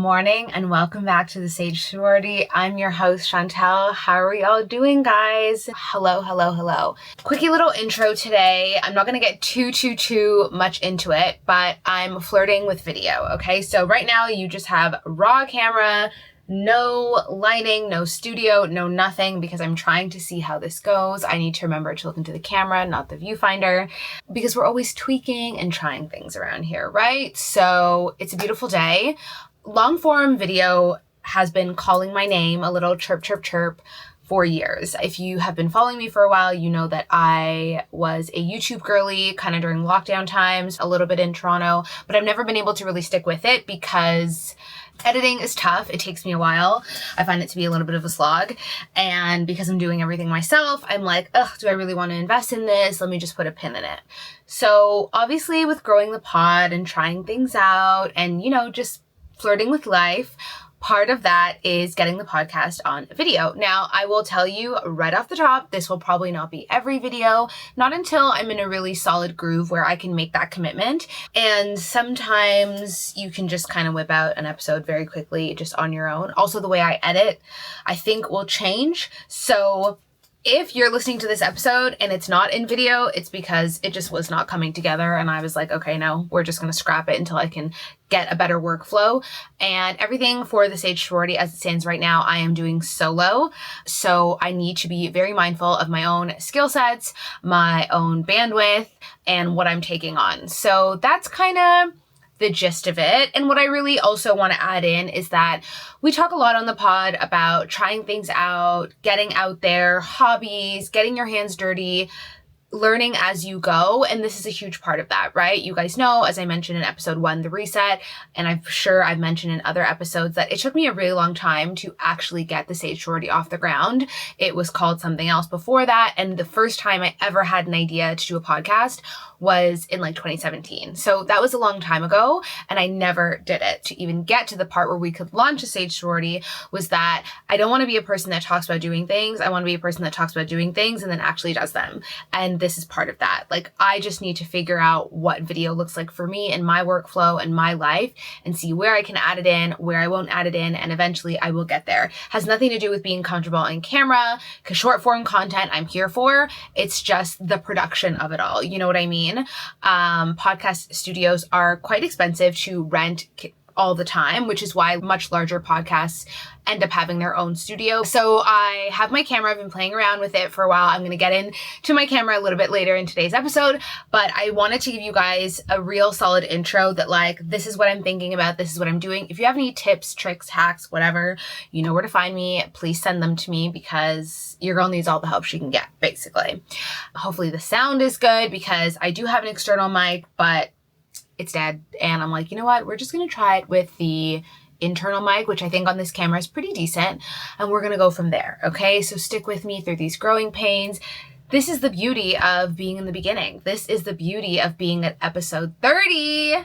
morning and welcome back to the Sage Sorority. I'm your host, Shantel. How are we all doing, guys? Hello. Quickie little intro today. I'm not going to get too much into it, but I'm flirting with video, okay? So right now you just have raw camera, no lighting, no studio, no nothing, because I'm trying to see how this goes. I need to remember to look into the camera, not the viewfinder, because we're always tweaking and trying things around here, right? So it's a beautiful day. Long form video has been calling my name, a little chirp, for years. If you have been following me for a while, you know that I was a YouTube girly kind of during lockdown times, a little bit in Toronto, but I've never been able to really stick with it because editing is tough. It takes me a while. I find it to be a little bit of a slog. And because I'm doing everything myself, I'm like, do I really want to invest in this? Let me just put a pin in it. So obviously with growing the pod and trying things out and, just flirting with life, part of that is getting the podcast on video. Now, I will tell you right off the top, this will probably not be every video, not until I'm in a really solid groove where I can make that commitment. And sometimes you can just kind of whip out an episode very quickly just on your own. Also, the way I edit, I think will change. So if you're listening to this episode and it's not in video, it's because it just was not coming together. And I was like, okay, no, we're just going to scrap it until I can get a better workflow. And everything for the Sage Sorority as it stands right now, I am doing solo. So I need to be very mindful of my own skill sets, my own bandwidth, and what I'm taking on. So that's kind of the gist of it. And what I really also want to add in is that we talk a lot on the pod about trying things out, getting out there, hobbies, getting your hands dirty, learning as you go. And this is a huge part of that, right? You guys know, as I mentioned in episode 1, the reset, and I'm sure I've mentioned in other episodes that it took me a really long time to actually get the Sage Sorority off the ground. It was called something else before that. And the first time I ever had an idea to do a podcast was in 2017. So that was a long time ago and I never did it. To even get to the part where we could launch a Sage Sorority was that I don't want to be a person that talks about doing things. I want to be a person that talks about doing things and then actually does them. And this is part of that. I just need to figure out what video looks like for me and my workflow and my life and see where I can add it in, where I won't add it in, and eventually I will get there. Has nothing to do with being comfortable on camera, because short form content I'm here for. It's just the production of it all. You know what I mean? Podcast studios are quite expensive to rent all the time, which is why much larger podcasts end up having their own studio. So I have my camera. I've been playing around with it for a while. I'm going to get into my camera a little bit later in today's episode, but I wanted to give you guys a real solid intro that this is what I'm thinking about. This is what I'm doing. If you have any tips, tricks, hacks, whatever, you know where to find me. Please send them to me because your girl needs all the help she can get, basically. Hopefully the sound is good because I do have an external mic, but it's dead. And I'm like, you know what? We're just going to try it with the internal mic, which I think on this camera is pretty decent. And we're going to go from there. Okay. So stick with me through these growing pains. This is the beauty of being in the beginning. This is the beauty of being at episode 30,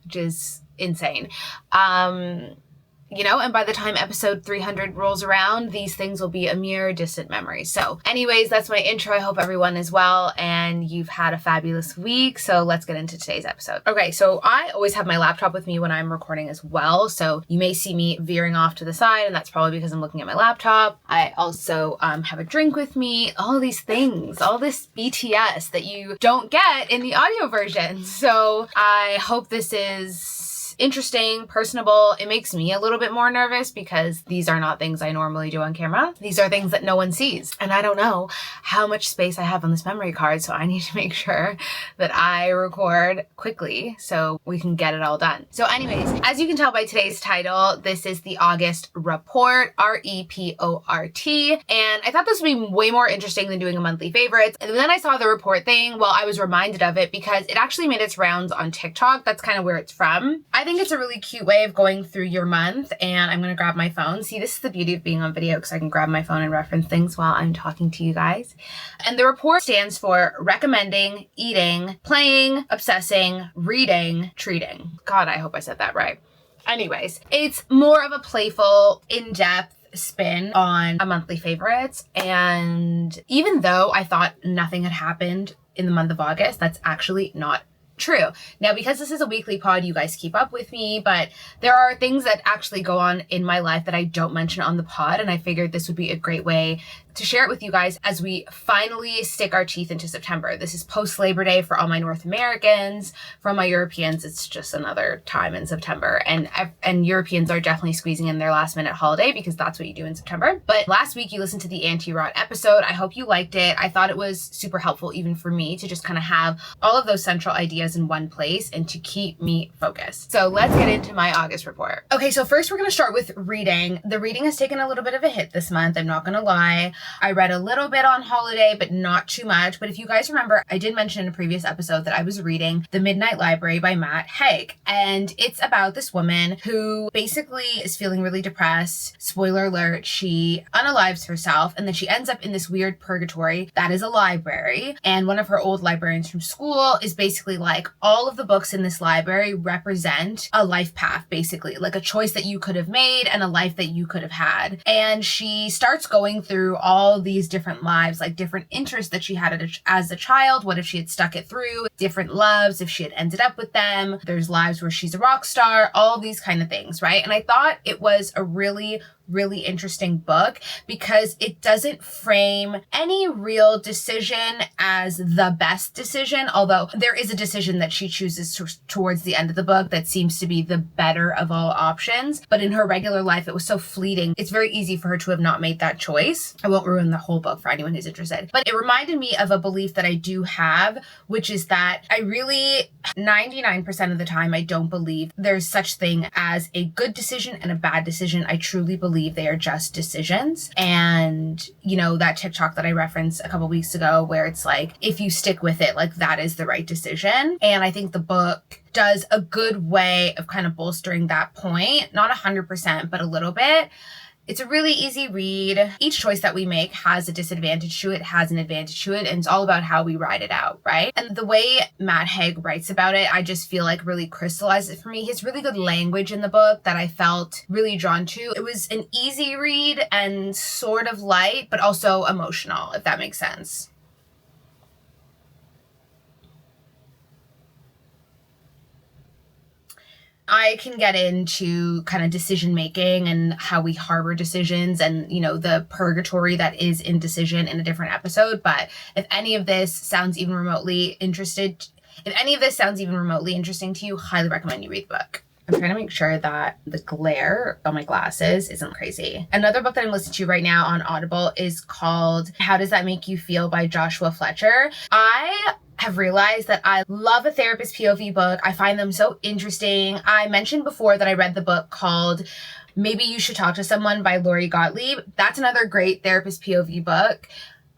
which is insane. And by the time episode 300 rolls around, these things will be a mere distant memory. So anyways, that's my intro. I hope everyone is well and you've had a fabulous week. So let's get into today's episode. Okay, so I always have my laptop with me when I'm recording as well. So you may see me veering off to the side, and that's probably because I'm looking at my laptop. I also have a drink with me, all these things, all this BTS that you don't get in the audio version. So I hope this is interesting, personable. It makes me a little bit more nervous because these are not things I normally do on camera. These are things that no one sees. And I don't know how much space I have on this memory card, so I need to make sure that I record quickly so we can get it all done. So anyways, as you can tell by today's title, this is the August report, R.E.P.O.R.T. And I thought this would be way more interesting than doing a monthly favorites. And then I saw the report thing. Well, I was reminded of it because it actually made its rounds on TikTok. That's kind of where it's from. I think it's a really cute way of going through your month, and I'm going to grab my phone. See, this is the beauty of being on video because I can grab my phone and reference things while I'm talking to you guys. And the report stands for recommending, eating, playing, obsessing, reading, treating. God, I hope I said that right. Anyways, it's more of a playful, in-depth spin on a monthly favorites. And even though I thought nothing had happened in the month of August, that's actually not True. Now, because this is a weekly pod, you guys keep up with me, but there are things that actually go on in my life that I don't mention on the pod, and I figured this would be a great way to share it with you guys as we finally stick our teeth into September. This is post-Labor Day for all my North Americans. For all my Europeans, it's just another time in September, and Europeans are definitely squeezing in their last-minute holiday because that's what you do in September. But last week, you listened to the anti-rot episode. I hope you liked it. I thought it was super helpful even for me to just kind of have all of those central ideas in one place and to keep me focused. So let's get into my August report. Okay, so first we're going to start with reading. The reading has taken a little bit of a hit this month. I'm not going to lie. I read a little bit on holiday, but not too much. But if you guys remember, I did mention in a previous episode that I was reading The Midnight Library by Matt Haig. And it's about this woman who basically is feeling really depressed. Spoiler alert, she unalives herself and then she ends up in this weird purgatory that is a library. And one of her old librarians from school is basically like, all of the books in this library represent a life path, basically, like a choice that you could have made and a life that you could have had. And she starts going through all these different lives, like different interests that she had as a child. What if she had stuck it through? Different loves, if she had ended up with them. There's lives where she's a rock star, all these kind of things, right? And I thought it was a really interesting book because it doesn't frame any real decision as the best decision, although there is a decision that she chooses towards the end of the book that seems to be the better of all options. But in her regular life, it was so fleeting. It's very easy for her to have not made that choice. I won't ruin the whole book for anyone who's interested, but it reminded me of a belief that I do have, which is that I really, 99% of the time, I don't believe there's such thing as a good decision and a bad decision. I truly believe they are just decisions. And, you know, that TikTok that I referenced a couple weeks ago where it's like, if you stick with it, like that is the right decision. And I think the book does a good way of kind of bolstering that point. Not 100%, but a little bit. It's a really easy read. Each choice that we make has a disadvantage to it, has an advantage to it, and it's all about how we ride it out, right? And the way Matt Haig writes about it, I just feel like really crystallizes it for me. He has really good language in the book that I felt really drawn to. It was an easy read and sort of light, but also emotional, if that makes sense. I can get into kind of decision making and how we harbor decisions and, you know, the purgatory that is indecision in a different episode. But if any of this sounds even remotely interesting to you, highly recommend you read the book. I'm trying to make sure that the glare on my glasses isn't crazy. Another book that I'm listening to right now on Audible is called How Does That Make You Feel by Joshua Fletcher. I have realized that I love a therapist POV book. I find them so interesting. I mentioned before that I read the book called Maybe You Should Talk to Someone by Lori Gottlieb. That's another great therapist POV book.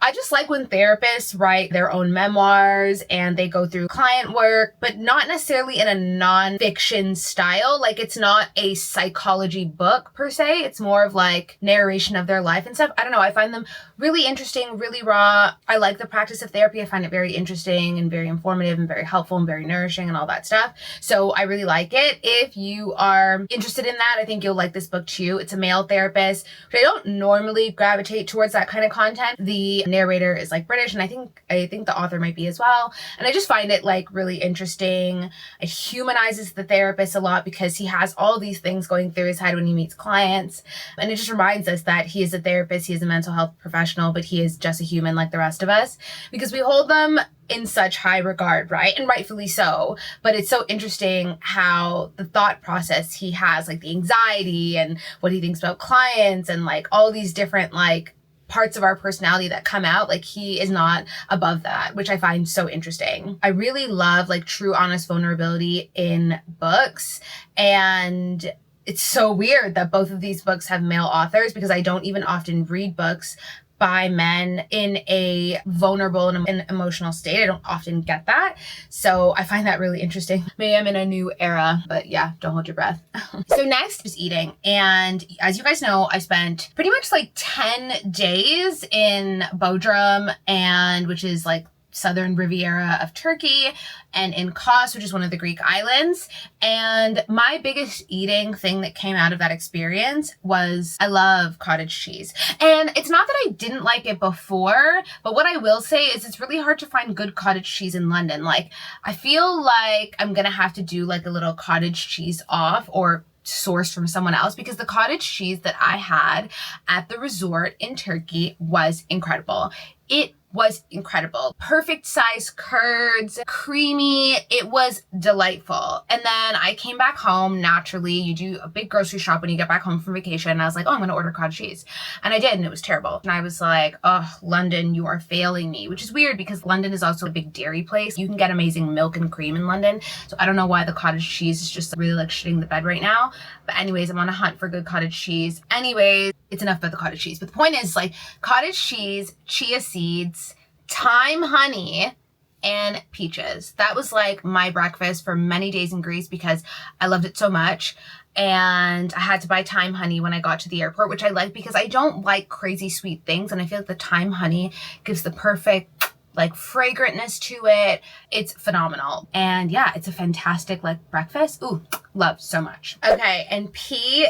I just like when therapists write their own memoirs and they go through client work, but not necessarily in a nonfiction style. Like it's not a psychology book per se. It's more of like narration of their life and stuff. I don't know. I find them really interesting, really raw. I like the practice of therapy. I find it very interesting and very informative and very helpful and very nourishing and all that stuff. So I really like it. If you are interested in that, I think you'll like this book too. It's a male therapist, but I don't normally gravitate towards that kind of content. The narrator is like British, and I think the author might be as well. And I just find it like really interesting. It humanizes the therapist a lot because he has all these things going through his head when he meets clients. And it just reminds us that he is a therapist, he is a mental health professional, but he is just a human like the rest of us because we hold them in such high regard, right? And rightfully so. But it's so interesting how the thought process he has, like the anxiety and what he thinks about clients and like all these different like parts of our personality that come out, like he is not above that, which I find so interesting. I really love like true, honest vulnerability in books. And it's so weird that both of these books have male authors because I don't even often read books by men in a vulnerable and emotional state. I don't often get that. So I find that really interesting. Maybe I'm in a new era, but yeah, don't hold your breath. So next is eating. And as you guys know, I spent pretty much like 10 days in Bodrum, and which is like southern Riviera of Turkey and in Kos, which is one of the Greek islands. And my biggest eating thing that came out of that experience was I love cottage cheese. And it's not that I didn't like it before, but what I will say is it's really hard to find good cottage cheese in London. Like, I feel like I'm gonna have to do like a little cottage cheese off or sourced from someone else, because the cottage cheese that I had at the resort in Turkey was incredible. It was incredible. Perfect size curds, creamy. It was delightful. And then I came back home. Naturally, you do a big grocery shop when you get back home from vacation. And I was like, oh, I'm going to order cottage cheese. And I did, and it was terrible. And I was like, oh, London, you are failing me, which is weird because London is also a big dairy place. You can get amazing milk and cream in London. So I don't know why the cottage cheese is just really like shitting the bed right now. But anyways, I'm on a hunt for good cottage cheese. Anyways, it's enough about the cottage cheese. But the point is, like, cottage cheese, chia seeds, thyme honey, and peaches. That was like my breakfast for many days in Greece because I loved it so much. And I had to buy thyme honey when I got to the airport, which I like because I don't like crazy sweet things. And I feel like the thyme honey gives the perfect like fragrantness to it. It's phenomenal. And yeah, it's a fantastic like breakfast. Ooh, love so much. Okay, and P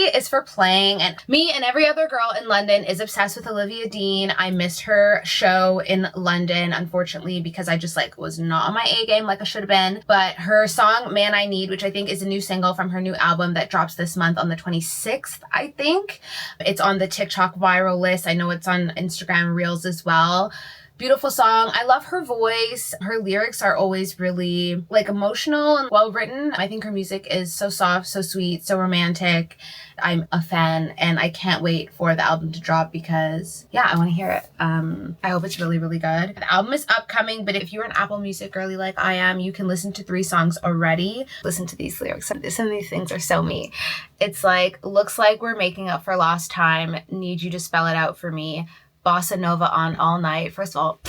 is for playing, and me and every other girl in London is obsessed with Olivia Dean. I missed her show in London, unfortunately, because I just like was not on my A game like I should have been. But her song Man I Need, which I think is a new single from her new album that drops this month on the 26th, I think. It's on the TikTok viral list. I know it's on Instagram Reels as well. Beautiful song. I love her voice. Her lyrics are always really like emotional and well written. I think her music is so soft, so sweet, so romantic. I'm a fan and I can't wait for the album to drop because yeah, I want to hear it. I hope it's really, really good. The album is upcoming, but if you're an Apple Music girly like I am, you can listen to 3 songs already. Listen to these lyrics. Some of these things are so me. It's like, looks like we're making up for lost time. Need you to spell it out for me. Bossa Nova on all night. First of all,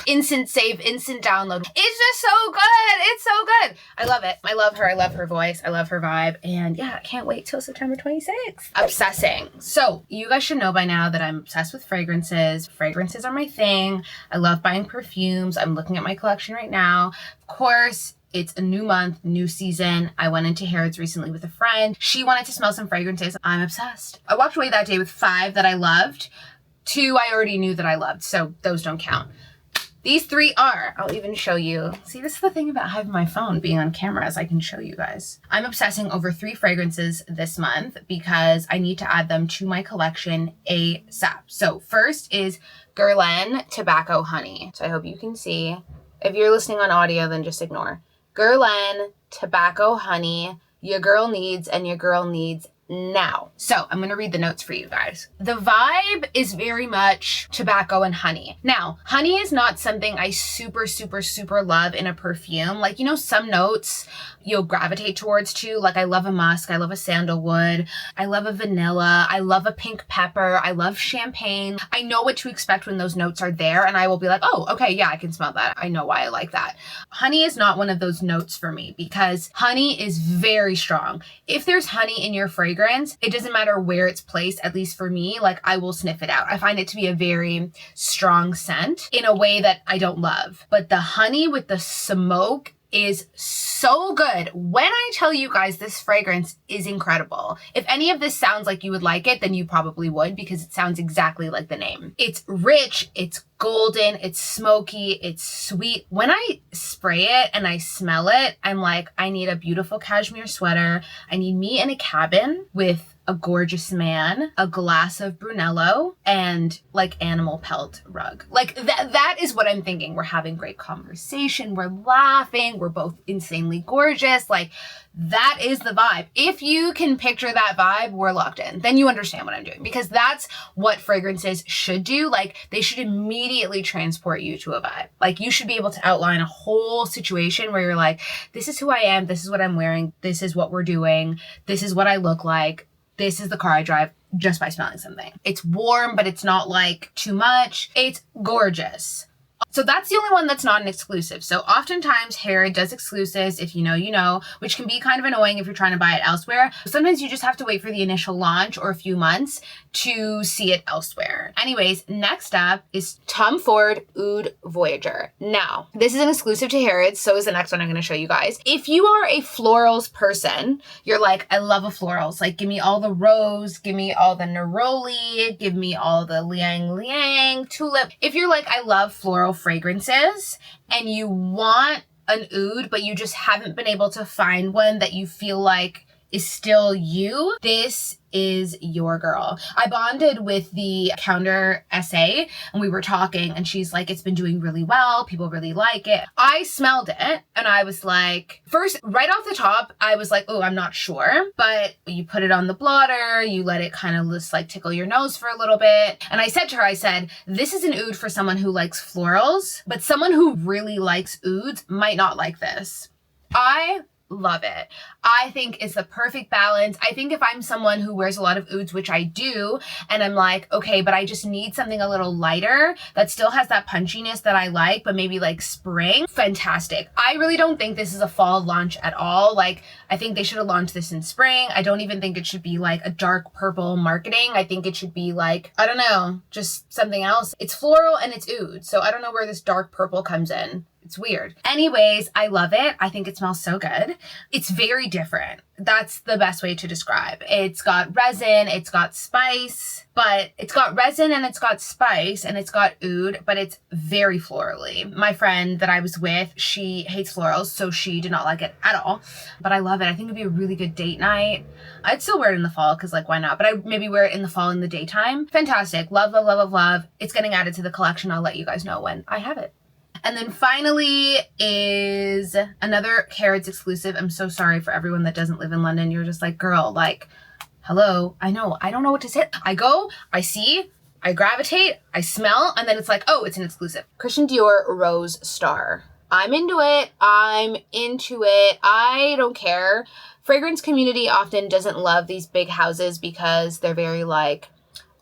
instant save, instant download. It's just so good. It's so good. I love it. I love her. I love her voice. I love her vibe. And yeah, I can't wait till September 26th. Obsessing. So you guys should know by now that I'm obsessed with fragrances. Fragrances are my thing. I love buying perfumes. I'm looking at my collection right now. Of course, it's a new month, new season. I went into Harrods recently with a friend. She wanted to smell some fragrances. I'm obsessed. I walked away that day with 5 that I loved. 2 I already knew that I loved, so those don't count. These 3 are, I'll even show you. See, this is the thing about having my phone being on camera, is I can show you guys. I'm obsessing over 3 fragrances this month because I need to add them to my collection ASAP. So first is Guerlain Tobacco Honey. So I hope you can see. If you're listening on audio, then just ignore. Guerlain Tobacco Honey, your girl needs and your girl needs now. So I'm going to read the notes for you guys. The vibe is very much tobacco and honey. Now, honey is not something I super love in a perfume. Like, you know, some notes you'll gravitate towards too. Like, I love a musk. I love a sandalwood. I love a vanilla. I love a pink pepper. I love champagne. I know what to expect when those notes are there. And I will be like, oh, okay, yeah, I can smell that. I know why I like that. Honey is not one of those notes for me because honey is very strong. If there's honey in your fragrance, it doesn't matter where it's placed, at least for me, like I will sniff it out. I find it to be a very strong scent in a way that I don't love. But the honey with the smoke is so good. When I tell you guys this fragrance is incredible. If any of this sounds like you would like it, then you probably would because it sounds exactly like the name. It's rich, it's golden, it's smoky, it's sweet. When I spray it and I smell it, I'm like, I need a beautiful cashmere sweater. I need me in a cabin with a gorgeous man, a glass of Brunello, and like animal pelt rug. Like that is what I'm thinking. We're having great conversation. We're laughing. We're both insanely gorgeous. Like that is the vibe. If you can picture that vibe, we're locked in. Then you understand what I'm doing because that's what fragrances should do. Like they should immediately transport you to a vibe. Like you should be able to outline a whole situation where you're like, this is who I am. This is what I'm wearing. This is what we're doing. This is what I look like. This is the car I drive just by smelling something. It's warm, but it's not like too much. It's gorgeous. So that's the only one that's not an exclusive. So oftentimes Harrod does exclusives, if you know, which can be kind of annoying if you're trying to buy it elsewhere. Sometimes you just have to wait for the initial launch or a few months to see it elsewhere. Anyways, next up is Tom Ford Oud Voyager. Now, this is an exclusive to Harrods, so is the next one I'm going to show you guys. If you are a florals person, you're like, I love a florals. Like, give me all the rose, give me all the neroli, give me all the liang liang, tulip. If you're like, I love floral fragrances and you want an oud, but you just haven't been able to find one that you feel like is still you, this is your girl. I bonded with the counter SA and we were talking and she's like, it's been doing really well. People really like it. I smelled it and I was like, first, right off the top, I was like, oh, I'm not sure. But you put it on the blotter, you let it kind of just like tickle your nose for a little bit. And I said to her, I said, this is an oud for someone who likes florals, but someone who really likes ouds might not like this. I love it. I think it's the perfect balance. I think if I'm someone who wears a lot of ouds, which I do, and I'm like, okay, but I just need something a little lighter that still has that punchiness that I like, but maybe like spring, fantastic. I really don't think this is a fall launch at all. Like, I think they should have launched this in spring. I don't even think it should be like a dark purple marketing. I think it should be like, I don't know, just something else. It's floral and it's oud, so I don't know where this dark purple comes in. It's weird. Anyways, I love it. I think it smells so good. It's very different. That's the best way to describe. It's got resin, it's got spice, but it's got resin and it's got spice and it's got oud, but it's very florally. My friend that I was with, she hates florals, so she did not like it at all, but I love it. I think it'd be a really good date night. I'd still wear it in the fall because like, why not? But I maybe wear it in the fall in the daytime. Fantastic. Love, love, love, love, love. It's getting added to the collection. I'll let you guys know when I have it. And then finally is another Harrods exclusive. I'm so sorry for everyone that doesn't live in London. You're just like, girl, like, hello. I know. I don't know what to say. I go, I see, I gravitate, I smell, and then it's like, oh, it's an exclusive. Christian Dior Rose Star. I'm into it. I'm into it. I don't care. Fragrance community often doesn't love these big houses because they're very like,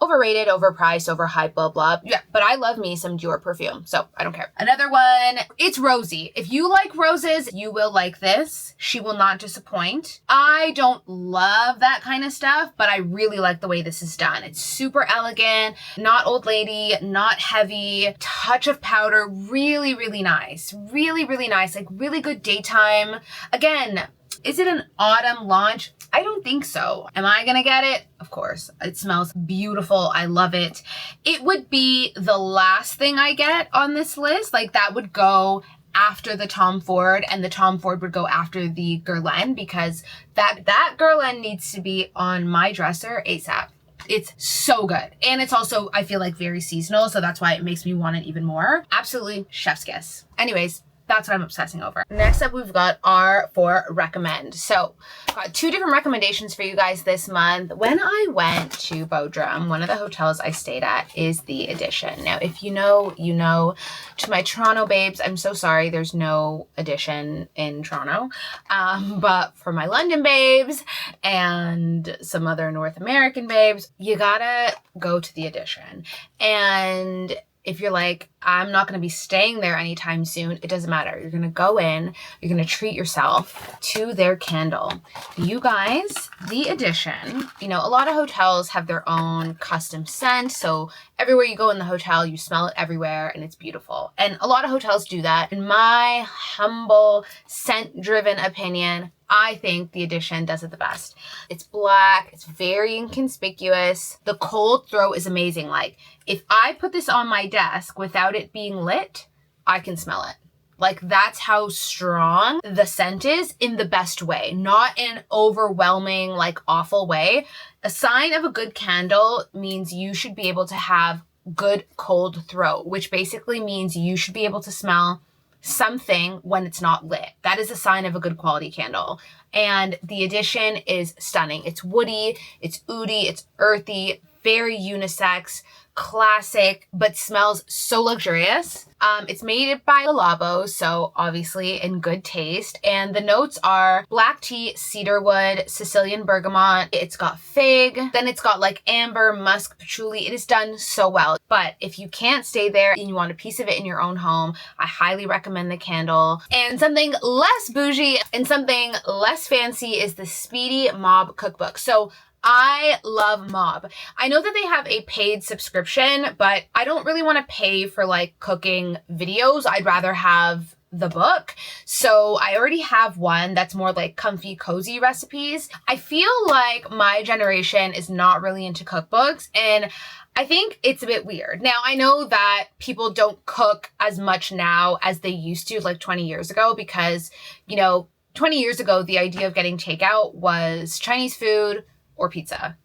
overrated, overpriced, overhyped, blah, blah. Yeah, but I love me some Dior perfume, so I don't care. Another one, it's rosy. If you like roses, you will like this. She will not disappoint. I don't love that kind of stuff, but I really like the way this is done. It's super elegant, not old lady, not heavy, touch of powder, really, really nice. Really, really nice, like really good daytime. Again, is it an autumn launch? I don't think so. Am I gonna get it? Of course. It smells beautiful. I love it. It would be the last thing I get on this list. Like that would go after the Tom Ford, and the Tom Ford would go after the Guerlain, because that Guerlain needs to be on my dresser ASAP. It's so good. And it's also, I feel like, very seasonal, so that's why it makes me want it even more. Absolutely chef's kiss. Anyways, that's what I'm obsessing over. Next up, we've got R for recommend. So got two different recommendations for you guys this month. When I went to Bodrum, one of the hotels I stayed at is the Edition. Now, if you know, you know. To my Toronto babes, I'm so sorry there's no Edition in Toronto. But for my London babes and some other North American babes, you gotta go to the Edition. And if you're like, I'm not going to be staying there anytime soon, it doesn't matter. You're going to go in, you're going to treat yourself to their candle. You guys, the Edition, you know, a lot of hotels have their own custom scent. So everywhere you go in the hotel, you smell it everywhere and it's beautiful. And a lot of hotels do that. In my humble, scent-driven opinion, I think the Edition does it the best. It's black. It's very inconspicuous. The cold throw is amazing. Like, if I put this on my desk without it being lit, I can smell it. Like, that's how strong the scent is in the best way, not in an overwhelming, like, awful way. A sign of a good candle means you should be able to have good cold throw, which basically means you should be able to smell something when it's not lit. That is a sign of a good quality candle. And the Edition is stunning. It's woody, it's oudy, it's earthy, very unisex, classic, but smells so luxurious. It's made by Labo, so obviously in good taste. And the notes are black tea, cedarwood, Sicilian bergamot. It's got fig. Then it's got like amber, musk, patchouli. It is done so well. But if you can't stay there and you want a piece of it in your own home, I highly recommend the candle. And something less bougie and something less fancy is the Speedy Mob Cookbook. So I love Mob. I know that they have a paid subscription, but I don't really want to pay for like cooking videos. I'd rather have the book. So I already have one that's more like comfy, cozy recipes. I feel like my generation is not really into cookbooks, and I think it's a bit weird. Now, I know that people don't cook as much now as they used to like 20 years ago because, 20 years ago, the idea of getting takeout was Chinese food or pizza,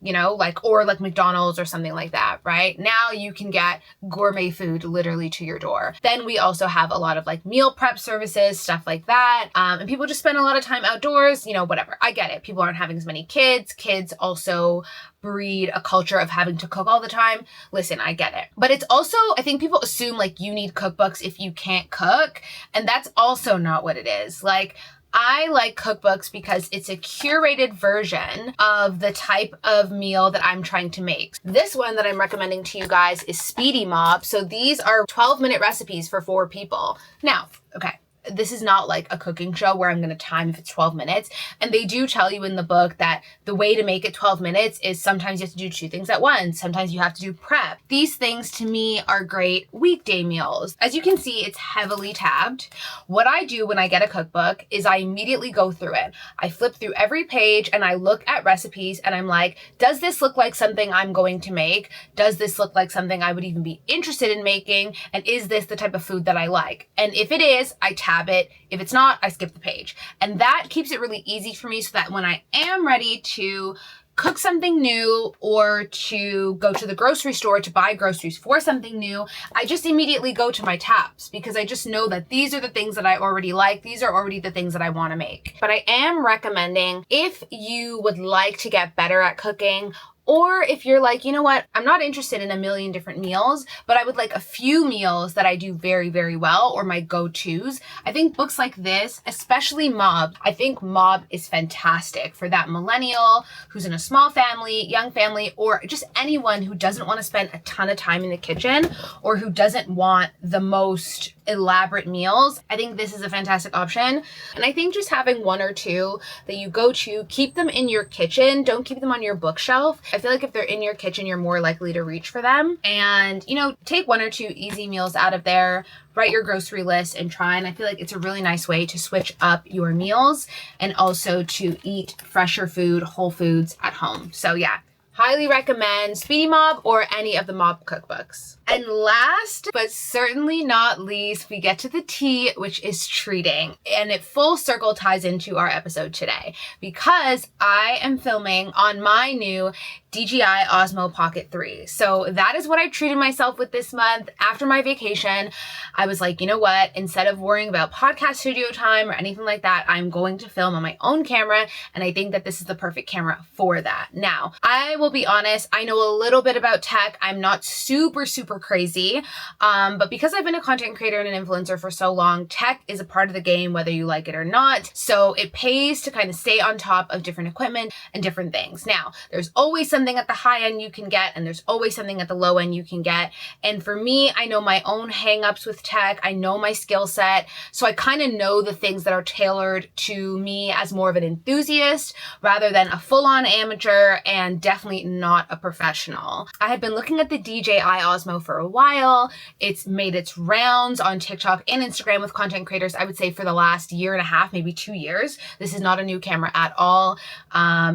or like McDonald's or something like that, right? Now you can get gourmet food literally to your door. Then we also have a lot of like meal prep services, stuff like that. And people just spend a lot of time outdoors, whatever. I get it. People aren't having as many kids. Kids also breed a culture of having to cook all the time. Listen, I get it. But it's also, I think people assume like you need cookbooks if you can't cook. And that's also not what it is. Like, I like cookbooks because it's a curated version of the type of meal that I'm trying to make. This one that I'm recommending to you guys is Speedy Mob. So these are 12-minute recipes for 4 people. Now, okay, this is not like a cooking show where I'm going to time if it's 12 minutes. And they do tell you in the book that the way to make it 12 minutes is sometimes you have to do 2 things at once. Sometimes you have to do prep. These things to me are great weekday meals. As you can see, it's heavily tabbed. What I do when I get a cookbook is I immediately go through it. I flip through every page and I look at recipes and I'm like, does this look like something I'm going to make? Does this look like something I would even be interested in making? And is this the type of food that I like? And if it is, I tab it. If it's not, I skip the page. And that keeps it really easy for me so that when I am ready to cook something new or to go to the grocery store to buy groceries for something new, I just immediately go to my tabs because I just know that these are the things that I already like. These are already the things that I want to make. But I am recommending if you would like to get better at cooking, or if you're like, you know what, I'm not interested in a million different meals, but I would like a few meals that I do very, very well, or my go-tos. I think books like this, especially Mob, I think Mob is fantastic for that millennial who's in a small family, young family, or just anyone who doesn't want to spend a ton of time in the kitchen or who doesn't want the most elaborate meals. I think this is a fantastic option. And I think just having 1 or 2 that you go to, keep them in your kitchen. Don't keep them on your bookshelf. I feel like if they're in your kitchen, you're more likely to reach for them. And, take 1 or 2 easy meals out of there, write your grocery list and try. And I feel like it's a really nice way to switch up your meals and also to eat fresher food, whole foods at home. So yeah, highly recommend Speedy Mob or any of the Mob cookbooks. And last, but certainly not least, we get to the tea, which is treating. And it full circle ties into our episode today because I am filming on my new DJI Osmo Pocket 3. So that is what I treated myself with this month. After my vacation, I was like, you know what? Instead of worrying about podcast studio time or anything like that, I'm going to film on my own camera. And I think that this is the perfect camera for that. Now, I will be honest, I know a little bit about tech. I'm not super crazy. But because I've been a content creator and an influencer for so long, tech is a part of the game, whether you like it or not. So it pays to kind of stay on top of different equipment and different things. Now, there's always something at the high end you can get, and there's always something at the low end you can get. And for me, I know my own hangups with tech. I know my skill set. So I kind of know the things that are tailored to me as more of an enthusiast rather than a full-on amateur and definitely not a professional. I had been looking at the DJI Osmo for a while. It's made its rounds on TikTok and Instagram with content creators, I would say for the last 1.5 years, maybe 2 years. This is not a new camera at all.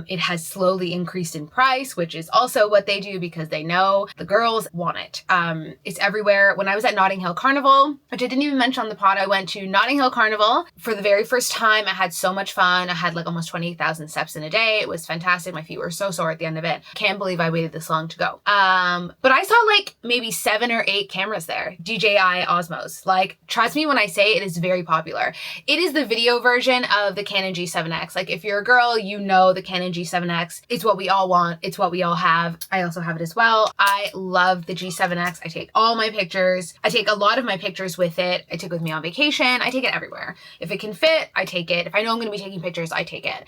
It has slowly increased in price, which is also what they do because they know the girls want it. It's everywhere. When I was at Notting Hill Carnival, which I didn't even mention on the pod, I went to Notting Hill Carnival for the very first time. I had so much fun. I had like almost 20,000 steps in a day. It was fantastic. My feet were so sore at the end of it. Can't believe I waited this long to go. But I saw like maybe 7 or 8 cameras there, DJI Osmos. Like, trust me when I say it is very popular. It is the video version of the Canon G7X. Like, if you're a girl, you know the Canon G7X. It's what we all want. It's what we all have. I also have it as well. I love the G7X. I take all my pictures. I take a lot of my pictures with it. I take it with me on vacation. I take it everywhere. If it can fit, I take it. If I know I'm going to be taking pictures, I take it.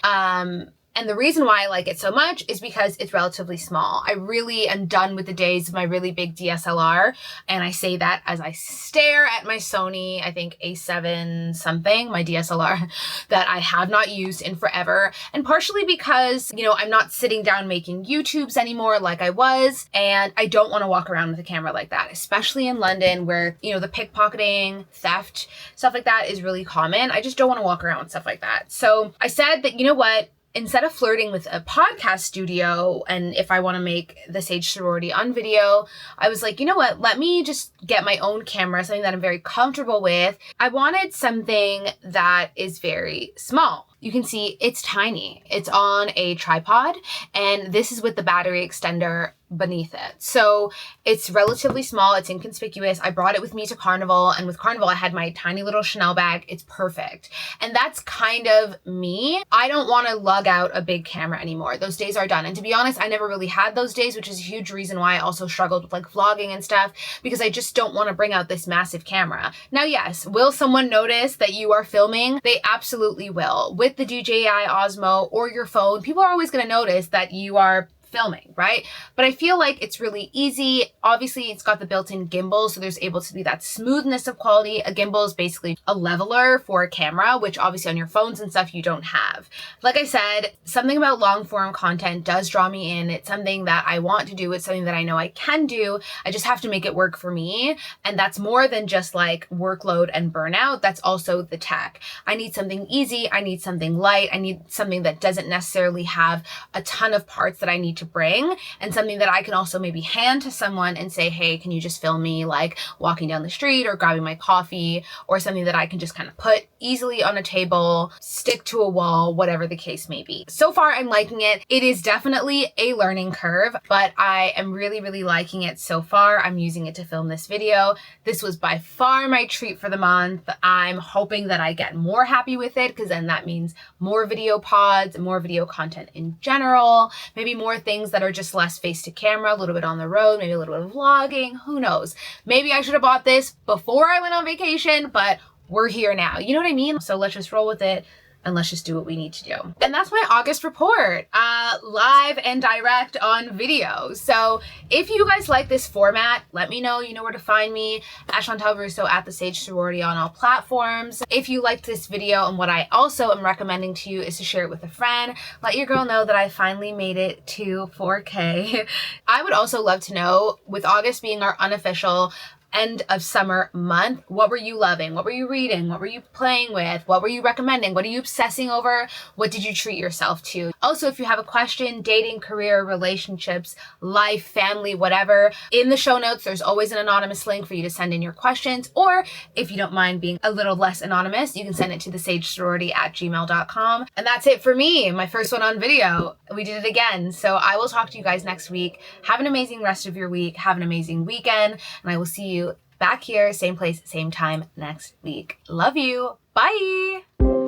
And the reason why I like it so much is because it's relatively small. I really am done with the days of my really big DSLR. And I say that as I stare at my Sony, I think A7 something, my DSLR that I have not used in forever. And partially because, you know, I'm not sitting down making YouTubes anymore like I was. And I don't want to walk around with a camera like that, especially in London where, you know, the pickpocketing, theft, stuff like that is really common. I just don't want to walk around with stuff like that. So I said that, you know what? Instead of flirting with a podcast studio, and if I want to make the Sage Sorority on video, I was like, you know what? Let me just get my own camera, something that I'm very comfortable with. I wanted something that is very small. You can see it's tiny. It's on a tripod, and this is with the battery extender beneath it. So it's relatively small. It's inconspicuous. I brought it with me to Carnival, and with Carnival, I had my tiny little Chanel bag. It's perfect. And that's kind of me. I don't want to lug out a big camera anymore. Those days are done. And to be honest, I never really had those days, which is a huge reason why I also struggled with like vlogging and stuff, because I just don't want to bring out this massive camera. Now, yes, will someone notice that you are filming? They absolutely will. With the DJI Osmo or your phone, people are always going to notice that you are filming, right? But I feel like it's really easy. Obviously, it's got the built-in gimbal, so there's able to be that smoothness of quality. A gimbal is basically a leveler for a camera, which obviously on your phones and stuff you don't have. Like I said, something about long form content does draw me in. It's something that I want to do. It's something that I know I can do. I just have to make it work for me. And that's more than just like workload and burnout. That's also the tech. I need something easy. I need something light. I need something that doesn't necessarily have a ton of parts that I need to bring, and something that I can also maybe hand to someone and say, hey, can you just film me like walking down the street or grabbing my coffee, or something that I can just kind of put easily on a table, stick to a wall, whatever the case may be. So far, I'm liking it. It is definitely a learning curve, but I am really, really liking it so far. I'm using it to film this video. This was by far my treat for the month. I'm hoping that I get more happy with it, because then that means more video pods, more video content in general, maybe more things that are just less face to camera, a little bit on the road, maybe a little bit of vlogging, who knows? Maybe I should have bought this before I went on vacation, but we're here now. You know what I mean? So let's just roll with it. And let's just do what we need to do. And that's my August report, live and direct on video. So if you guys like this format, let me know. You know where to find me, at Shantel Russo, at the Sage Sorority on all platforms. If you liked this video, and what I also am recommending to you is to share it with a friend. Let your girl know that I finally made it to 4K. I would also love to know, with August being our unofficial end of summer month, what were you loving? What were you reading? What were you playing with? What were you recommending? What are you obsessing over? What did you treat yourself to? Also, if you have a question, dating, career, relationships, life, family, whatever, in the show notes, there's always an anonymous link for you to send in your questions. Or if you don't mind being a little less anonymous, you can send it to thesagesorority@gmail.com. And that's it for me, my first one on video. We did it again. So I will talk to you guys next week. Have an amazing rest of your week. Have an amazing weekend. And I will see you back here, same place, same time next week. Love you. Bye.